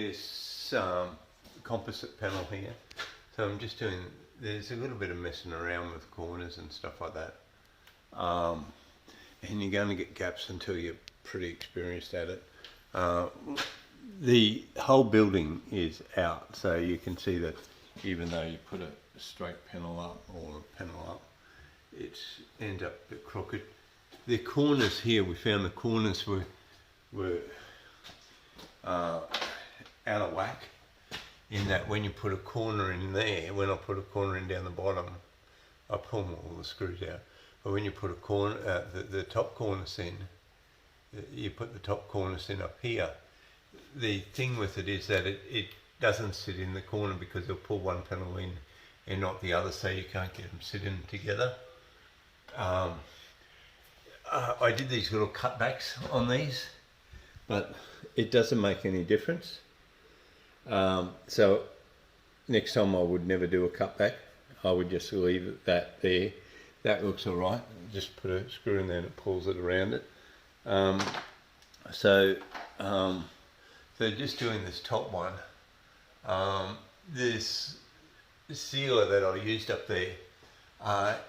this composite panel here. So I'm just doing, there's a little bit of messing around with corners and stuff like that. And you're going to get gaps until you're pretty experienced at it. The whole building is out, so you can see that even though you put a straight panel up or a panel up, it ends up a bit crooked. The corners here, we found the corners were out of whack, in that when you put a corner in there, when I put a corner in down the bottom, I pull all the screws out. But when you put a corner, the top cornice in, you put the top cornice in up here. The thing with it is that it doesn't sit in the corner because they'll pull one panel in and not the other, so you can't get them sitting together. I did these little cutbacks on these, but it doesn't make any difference. So next time I would never do a cutback. I would just leave that there. That looks all right. Just put a screw in there and it pulls it around it. So just doing this top one. This sealer that I used up there,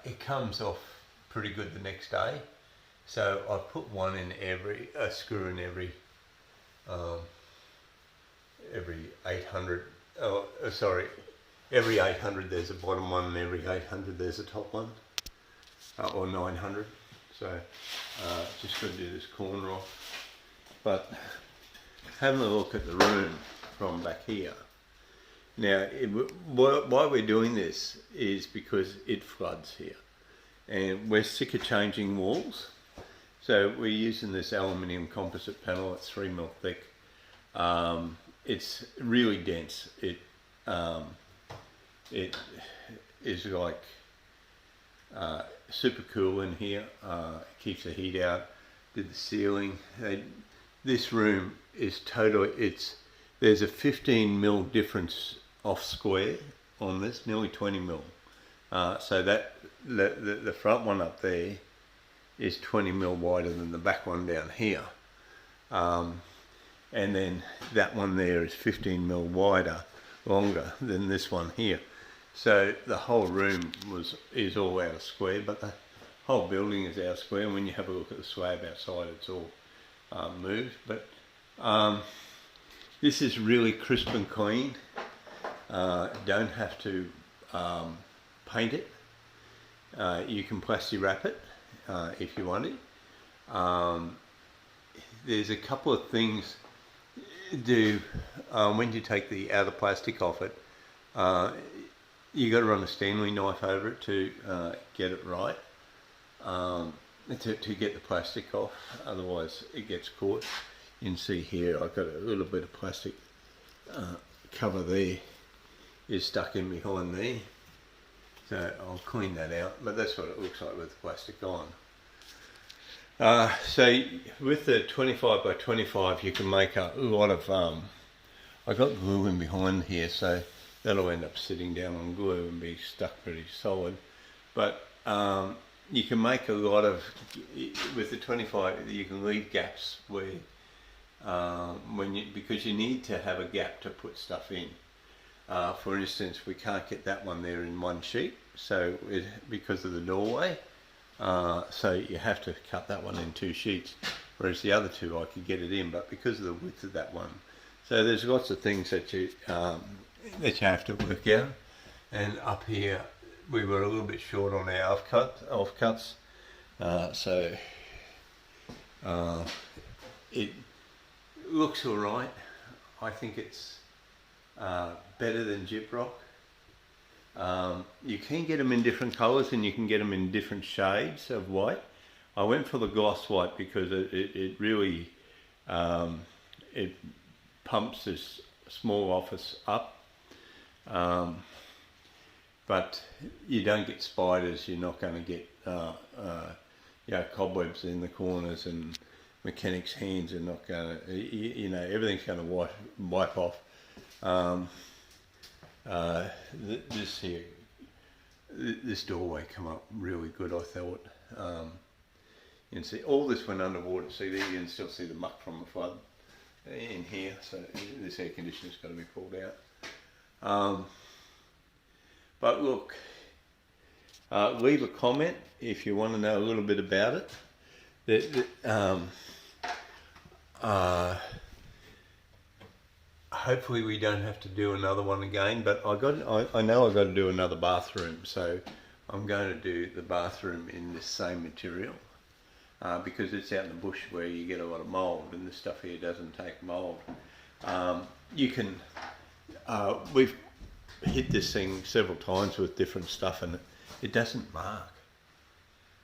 it comes off pretty good the next day. So I put one in a screw in every 800. Every 800 there's a bottom one, and every 800 there's a top one, or 900. So just going to do this corner off. But having a look at the room from back here. Now, why we're doing this is because it floods here, and we're sick of changing walls. So we're using this aluminium composite panel. It's 3mm thick. It's really dense. It is like super cool in here. Keeps the heat out. Did the ceiling. This room is totally. There's a 15mm difference off square on this, nearly 20mm. So that the front one up there is 20mm wider than the back one down here. And then that one there is 15mm wider, longer than this one here. So the whole room is all out of square, but the whole building is out of square. And when you have a look at the slab outside, it's all moved. But this is really crisp and clean. Don't have to paint it. You can plastic wrap it if you want it. There's a couple of things do when you take the outer plastic off it. You got to run a Stanley knife over it to get it right, to get the plastic off. Otherwise, it gets caught. You can see here I've got a little bit of plastic cover there is stuck in behind there. So I'll clean that out. But that's what it looks like with the plastic on. So with the 25 by 25 you can make a lot of, I got glue in behind here, so that'll end up sitting down on glue and be stuck pretty solid. But you can make a lot of, with the 25 you can leave gaps where, because you need to have a gap to put stuff in. For instance, we can't get that one there in one sheet, so because of the doorway. So you have to cut that one in 2 sheets, whereas the other two I could get it in, but because of the width of that one. So there's lots of things that you have to work out. And up here we were a little bit short on our offcuts, so it looks all right. I think it's better than gyprock. You can get them in different colours, and you can get them in different shades of white. I went for the gloss white because it really it pumps this small office up, but you don't get spiders. You're not going to get cobwebs in the corners, and mechanics' hands are not going to, everything's going to wipe off. This doorway come up really good, I thought. You can see all this went underwater. See there, you can still see the muck from the flood. in here, so this air conditioner's got to be pulled out. But look, leave a comment if you want to know a little bit about it. Hopefully we don't have to do another one again, but I know I've got to do another bathroom, so I'm going to do the bathroom in this same material, because it's out in the bush where you get a lot of mould, and this stuff here doesn't take mould. We've hit this thing several times with different stuff, and it doesn't mark.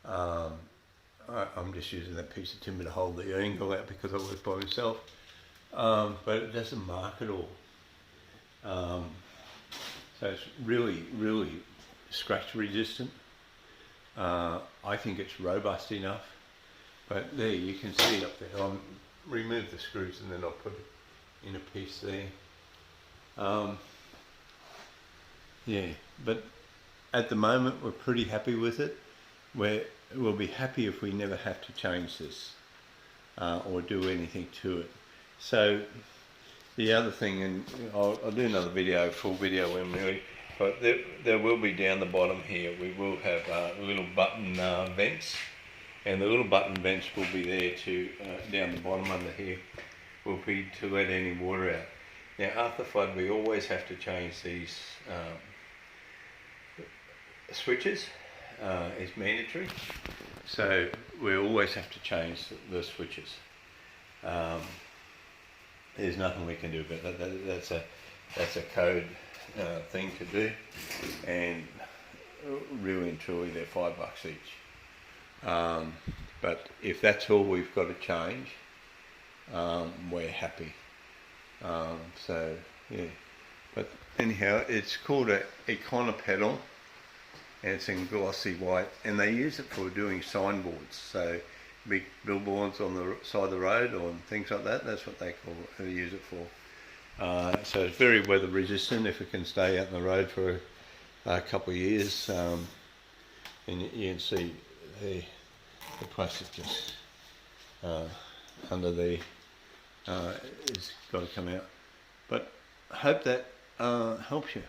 I'm just using that piece of timber to hold the angle out because I work by myself, but it doesn't mark at all. So it's really, really scratch resistant. I think it's robust enough, but there you can see up there. I'll remove the screws and then I'll put it in a piece there. Yeah, but at the moment we're pretty happy with it. We'll be happy if we never have to change this or do anything to it. So the other thing, and I'll do another video, full video when but there will be down the bottom here, we will have little button vents, and the little button vents will be there to, down the bottom under here, will be to let any water out. Now after flood we always have to change these switches. It's mandatory, so we always have to change the switches. There's nothing we can do about that. That's a code thing to do, and really and truly they're $5 each. But if that's all we've got to change, we're happy. So yeah, but anyhow, it's called a Econo pedal, and it's in glossy white, and they use it for doing signboards, so big billboards on the side of the road or things like that. That's what they use it for. So it's very weather resistant if it can stay out in the road for a couple of years. And you can see the plastic just under the it's got to come out. But I hope that helps you.